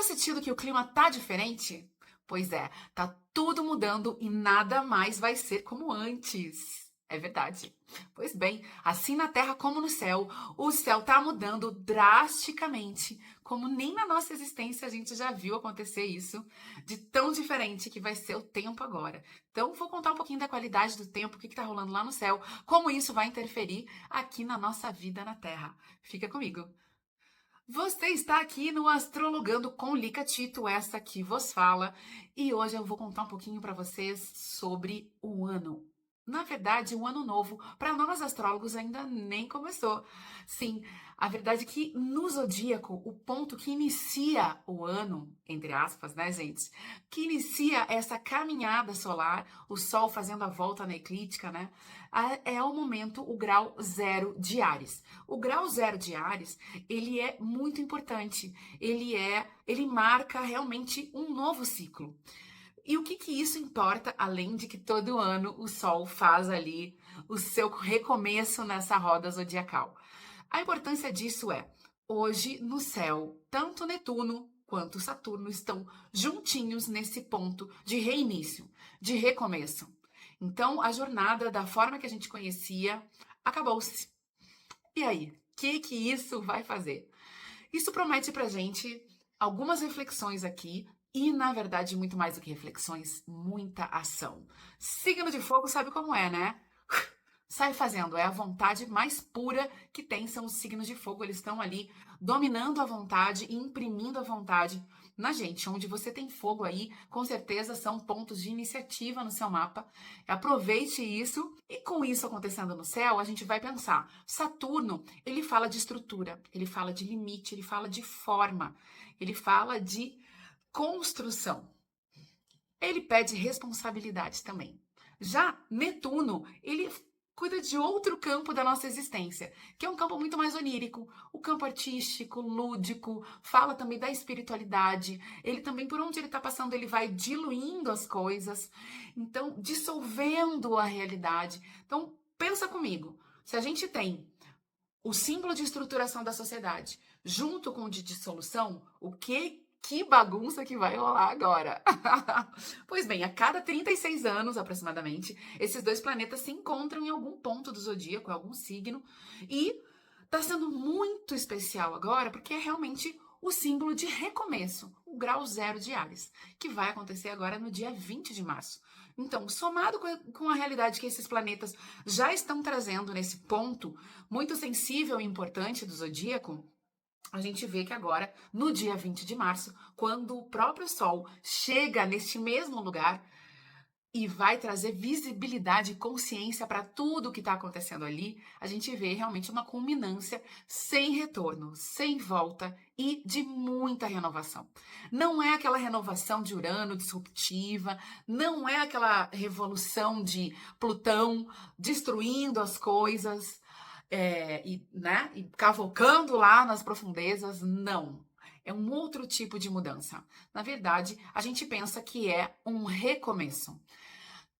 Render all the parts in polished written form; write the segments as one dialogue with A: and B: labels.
A: sentido que o clima tá diferente? Pois é, tá tudo mudando e nada mais vai ser como antes. É verdade. Pois bem, assim na Terra como no céu, o céu tá mudando drasticamente, como nem na nossa existência a gente já viu acontecer isso, de tão diferente que vai ser o tempo agora. Então, vou contar um pouquinho da qualidade do tempo, o que tá rolando lá no céu, como isso vai interferir aqui na nossa vida na Terra. Fica comigo. Você está aqui no Astrologando com Lica Tito, essa que vos fala, e hoje eu vou contar um pouquinho para vocês sobre o ano. Na verdade, o ano novo, para nós astrólogos, ainda nem começou. Sim, a verdade é que no zodíaco, o ponto que inicia o ano, entre aspas, né, gente? Que inicia essa caminhada solar, o Sol fazendo a volta na eclíptica, né? É o momento, o grau zero de Áries. O grau zero de Áries, ele é muito importante. Ele marca realmente um novo ciclo. E o que que isso importa, além de que todo ano o Sol faz ali o seu recomeço nessa roda zodiacal? A importância disso é, hoje no céu, tanto Netuno quanto Saturno estão juntinhos nesse ponto de reinício, de recomeço. Então, a jornada da forma que a gente conhecia acabou-se. E aí, o que que isso vai fazer? Isso promete pra gente algumas reflexões aqui e, na verdade, muito mais do que reflexões, muita ação. Signo de fogo sabe como é, né? Sai fazendo, é a vontade mais pura que tem, são os signos de fogo, eles estão ali dominando a vontade e imprimindo a vontade na gente. Onde você tem fogo aí, com certeza são pontos de iniciativa no seu mapa. Aproveite isso e com isso acontecendo no céu, a gente vai pensar. Saturno, ele fala de estrutura, ele fala de limite, ele fala de forma, ele fala de construção. Ele pede responsabilidade também. Já Netuno, ele cuida de outro campo da nossa existência, que é um campo muito mais onírico, o campo artístico, lúdico, fala também da espiritualidade. Ele também, por onde ele está passando, ele vai diluindo as coisas, então dissolvendo a realidade. Então, pensa comigo, se a gente tem o símbolo de estruturação da sociedade, junto com o de dissolução, o que bagunça que vai rolar agora? Pois bem, a cada 36 anos, aproximadamente, esses dois planetas se encontram em algum ponto do zodíaco, em algum signo, e tá sendo muito especial agora, porque é realmente o símbolo de recomeço, o grau zero de Áries, que vai acontecer agora no dia 20 de março. Então, somado com a realidade que esses planetas já estão trazendo nesse ponto muito sensível e importante do zodíaco, a gente vê que agora, no dia 20 de março, quando o próprio Sol chega neste mesmo lugar e vai trazer visibilidade e consciência para tudo o que está acontecendo ali, a gente vê realmente uma culminância sem retorno, sem volta e de muita renovação. Não é aquela renovação de Urano disruptiva, não é aquela revolução de Plutão destruindo as coisas, e cavocando lá nas profundezas, não. É um outro tipo de mudança. Na verdade, a gente pensa que é um recomeço.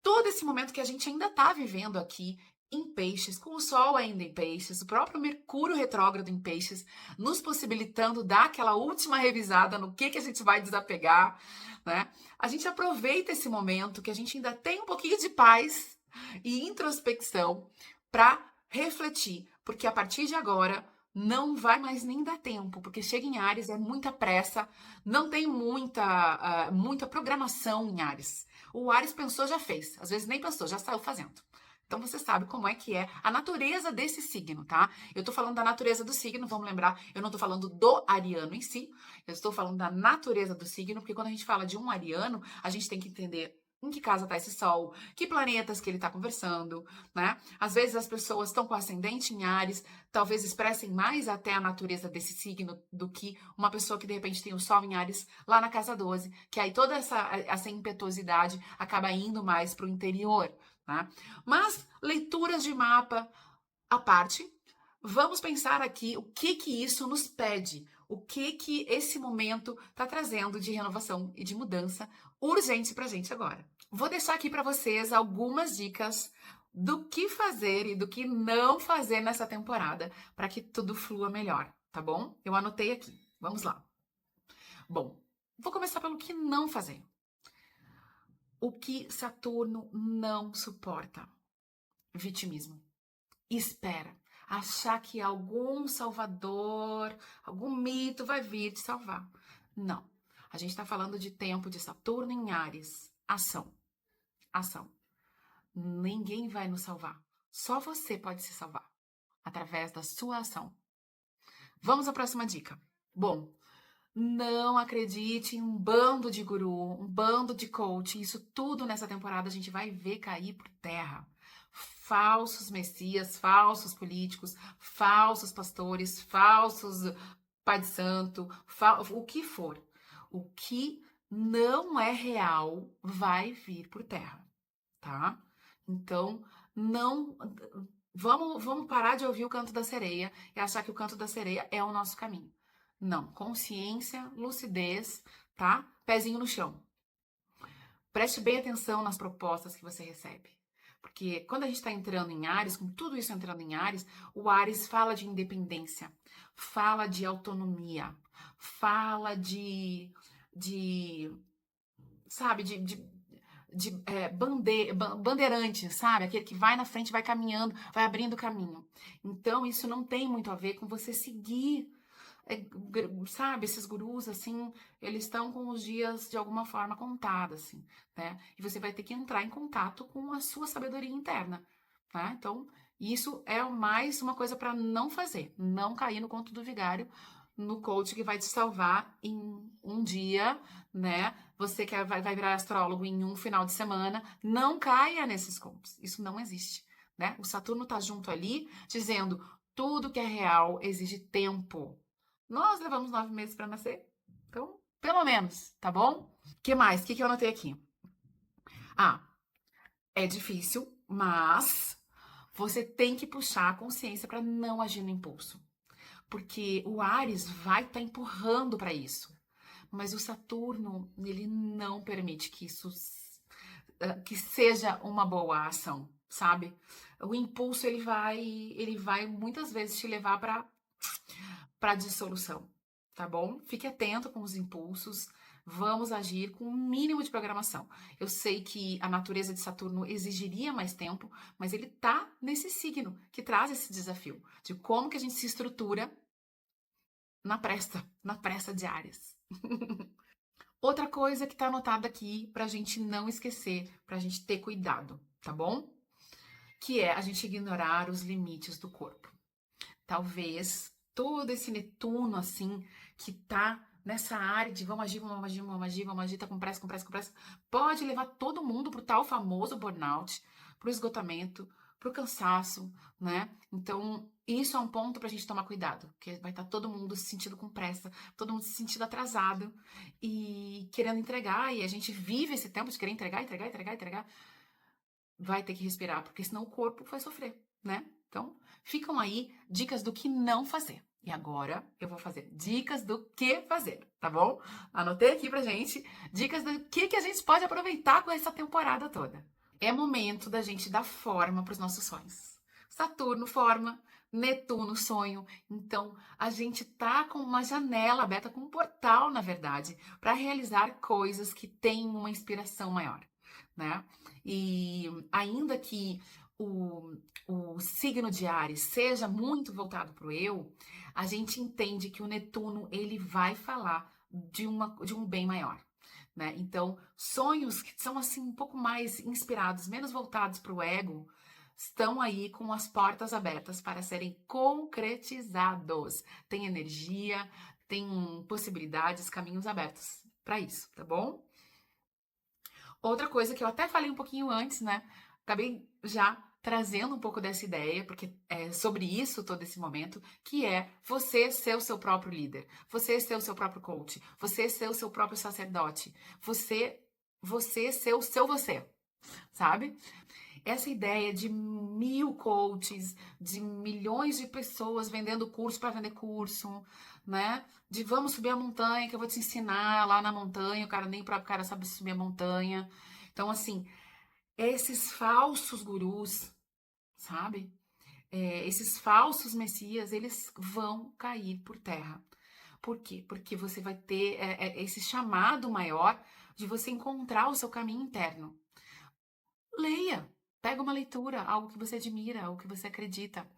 A: Todo esse momento que a gente ainda está vivendo aqui em Peixes, com o Sol ainda em Peixes, o próprio Mercúrio retrógrado em Peixes, nos possibilitando dar aquela última revisada no que a gente vai desapegar, né? A gente aproveita esse momento que a gente ainda tem um pouquinho de paz e introspecção para refletir, porque a partir de agora não vai mais nem dar tempo, porque chega em Áries, é muita pressa, não tem muita programação em Áries. O Áries pensou, já fez. Às vezes nem pensou, já saiu fazendo. Então você sabe como é que é a natureza desse signo, tá? Eu tô falando da natureza do signo, vamos lembrar, eu não tô falando do ariano em si, eu estou falando da natureza do signo, porque quando a gente fala de um ariano, a gente tem que entender em que casa tá esse Sol, que planetas que ele tá conversando, né? Às vezes as pessoas estão com ascendente em Áries, talvez expressem mais até a natureza desse signo do que uma pessoa que de repente tem o Sol em Áries lá na casa 12, que aí toda essa impetuosidade acaba indo mais para o interior, tá? Mas leituras de mapa à parte, vamos pensar aqui o que que isso nos pede, o que que esse momento está trazendo de renovação e de mudança urgente para a gente agora. Vou deixar aqui para vocês algumas dicas do que fazer e do que não fazer nessa temporada para que tudo flua melhor, tá bom? Eu anotei aqui. Vamos lá. Bom, Vou começar pelo que não fazer. O que Saturno não suporta? Vitimismo. Espera. Achar que algum salvador, algum mito vai vir te salvar. Não. A gente está falando de tempo de Saturno em Áries. Ação. Ação. Ninguém vai nos salvar. Só você pode se salvar. Através da sua ação. Vamos à próxima dica. Bom, não acredite em um bando de guru, um bando de coach. Isso tudo nessa temporada a gente vai ver cair por terra. Falsos messias, falsos políticos, falsos pastores, falsos pai de santo, o que for. O que não é real vai vir por terra, tá? Então, não vamos parar de ouvir o canto da sereia e achar que o canto da sereia é o nosso caminho. Não, consciência, lucidez, tá? Pezinho no chão. Preste bem atenção nas propostas que você recebe. Porque quando a gente está entrando em Áries, com tudo isso entrando em Áries, o Áries fala de independência, fala de autonomia, fala sabe, bandeirante, sabe? Aquele que vai na frente, vai caminhando, vai abrindo caminho. Então, isso não tem muito a ver com você seguir, sabe? Esses gurus, assim, eles estão com os dias de alguma forma contados, assim, né? E você vai ter que entrar em contato com a sua sabedoria interna, tá? Então, isso é mais uma coisa para não fazer, não cair no conto do vigário, no coach que vai te salvar em um dia, né? Você que vai virar astrólogo em um final de semana, não caia nesses contos. Isso não existe, né? O Saturno tá junto ali, dizendo tudo que é real exige tempo. Nós levamos 9 meses para nascer, então, pelo menos, tá bom? O que mais? O que eu anotei aqui? Ah, é difícil, mas você tem que puxar a consciência para não agir no impulso. Porque o Áries vai estar empurrando para isso. Mas o Saturno, ele não permite que isso que seja uma boa ação, sabe? O impulso ele vai muitas vezes te levar para dissolução, tá bom? Fique atento com os impulsos. Vamos agir com o mínimo de programação. Eu sei que a natureza de Saturno exigiria mais tempo, mas ele tá nesse signo que traz esse desafio de como que a gente se estrutura na pressa de Áries. Outra coisa que tá anotada aqui pra gente não esquecer, pra gente ter cuidado, tá bom? Que é a gente ignorar os limites do corpo. Talvez todo esse Netuno, assim, que tá nessa área de vamos agir, vamos agir, vamos agir, vamos agir, tá com pressa, com pressa, com pressa, pode levar todo mundo pro tal famoso burnout, pro esgotamento, pro cansaço, né? Então, isso é um ponto pra gente tomar cuidado, porque vai estar todo mundo se sentindo com pressa, todo mundo se sentindo atrasado e querendo entregar, e a gente vive esse tempo de querer entregar, entregar, entregar, entregar. Vai ter que respirar, porque senão o corpo vai sofrer, né? Então, ficam aí dicas do que não fazer. E agora eu vou fazer dicas do que fazer, tá bom? Anotei aqui pra gente dicas do que a gente pode aproveitar com essa temporada toda. É momento da gente dar forma para os nossos sonhos. Saturno forma, Netuno sonho. Então, a gente tá com uma janela aberta, com um portal, na verdade, para realizar coisas que têm uma inspiração maior, né? E ainda que o signo de Áries seja muito voltado para o eu, a gente entende que o Netuno ele vai falar de um bem maior. Né? Então, sonhos que são assim um pouco mais inspirados, menos voltados para o ego, estão aí com as portas abertas para serem concretizados. Tem energia, tem possibilidades, caminhos abertos para isso, tá bom? Outra coisa que eu até falei um pouquinho antes, né? Acabei já trazendo um pouco dessa ideia, porque é sobre isso todo esse momento, que é você ser o seu próprio líder, você ser o seu próprio coach, você ser o seu próprio sacerdote, você ser o seu você, sabe? Essa ideia de 1000 coaches, de milhões de pessoas vendendo curso para vender curso, né? De vamos subir a montanha que eu vou te ensinar lá na montanha, o cara nem o próprio cara sabe subir a montanha. Então, assim, esses falsos gurus, sabe? Esses falsos messias, eles vão cair por terra. Por quê? Porque você vai ter esse chamado maior de você encontrar o seu caminho interno. Leia, pega uma leitura, algo que você admira, algo que você acredita,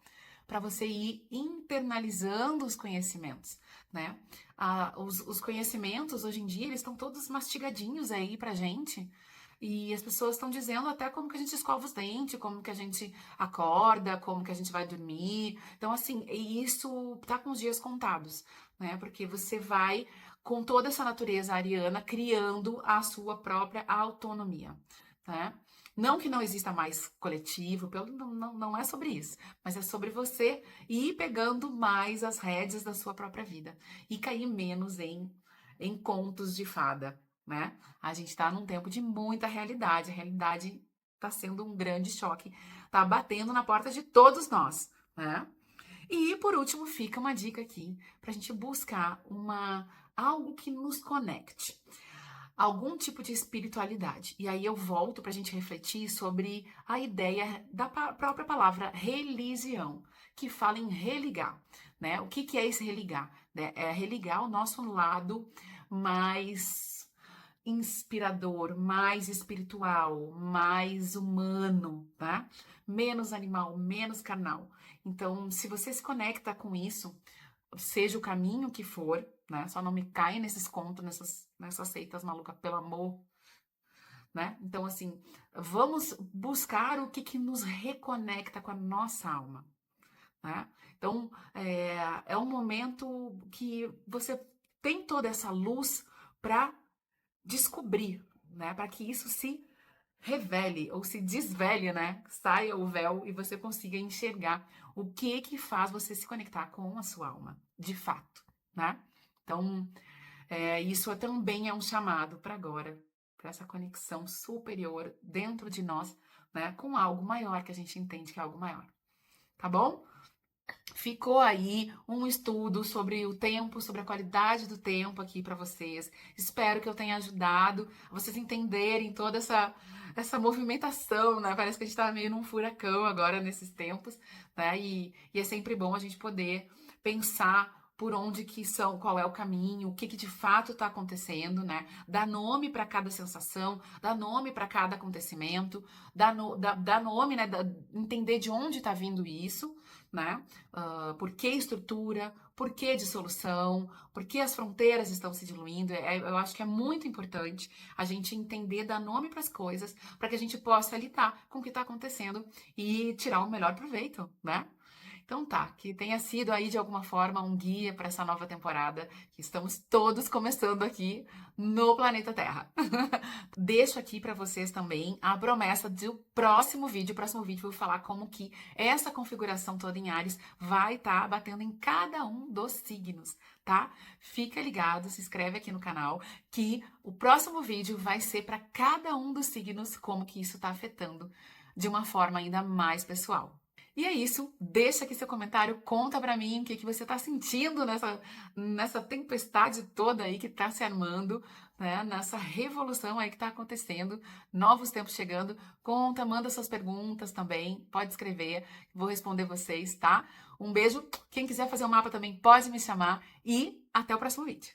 A: para você ir internalizando os conhecimentos, né? Os conhecimentos, hoje em dia, eles estão todos mastigadinhos aí pra gente, e as pessoas estão dizendo até como que a gente escova os dentes, como que a gente acorda, como que a gente vai dormir. Então, assim, e isso tá com os dias contados, né? Porque você vai, com toda essa natureza ariana, criando a sua própria autonomia, né? Não que não exista mais coletivo, não é sobre isso, mas é sobre você ir pegando mais as rédeas da sua própria vida e cair menos em contos de fada, né? A gente está num tempo de muita realidade, a realidade está sendo um grande choque, está batendo na porta de todos nós, né? E por último, fica uma dica aqui para a gente buscar algo que nos conecte, algum tipo de espiritualidade. E aí eu volto para a gente refletir sobre a ideia da própria palavra religião, que fala em religar, né? O que é esse religar? Né? É religar o nosso lado mais inspirador, mais espiritual, mais humano, tá? Menos animal, menos carnal. Então, se você se conecta com isso, seja o caminho que for, né? Só não me caia nesses contos, nessas seitas malucas, pelo amor, né? Então, assim, vamos buscar o que nos reconecta com a nossa alma, né? Então, é um momento que você tem toda essa luz para descobrir, né? Para que isso se revele ou se desvele, né? Saia o véu e você consiga enxergar o que faz você se conectar com a sua alma, de fato, né? Então, isso também é um chamado para agora, para essa conexão superior dentro de nós, né? Com algo maior que a gente entende que é algo maior, tá bom? Ficou aí um estudo sobre o tempo, sobre a qualidade do tempo aqui para vocês. Espero que eu tenha ajudado a vocês entenderem toda essa movimentação, né? Parece que a gente tá meio num furacão agora nesses tempos, né? E é sempre bom a gente poder pensar por onde que são, qual é o caminho, o que de fato está acontecendo, né? Dar nome para cada sensação, dar nome para cada acontecimento, dar nome, né? Entender de onde está vindo isso, né? Por que estrutura, por que dissolução, por que as fronteiras estão se diluindo. Eu acho que é muito importante a gente entender, dar nome para as coisas, para que a gente possa lidar com o que está acontecendo e tirar o melhor proveito, né? Então tá, que tenha sido aí de alguma forma um guia para essa nova temporada que estamos todos começando aqui no planeta Terra. Deixo aqui para vocês também a promessa do próximo vídeo. O próximo vídeo eu vou falar como que essa configuração toda em Áries vai estar batendo em cada um dos signos, tá? Fica ligado, se inscreve aqui no canal que o próximo vídeo vai ser para cada um dos signos, como que isso está afetando de uma forma ainda mais pessoal. E é isso, deixa aqui seu comentário, conta pra mim o que você tá sentindo nessa tempestade toda aí que tá se armando, né? Nessa revolução aí que tá acontecendo, novos tempos chegando. Conta, manda suas perguntas também, pode escrever, vou responder vocês, tá? Um beijo, quem quiser fazer o mapa também pode me chamar e até o próximo vídeo.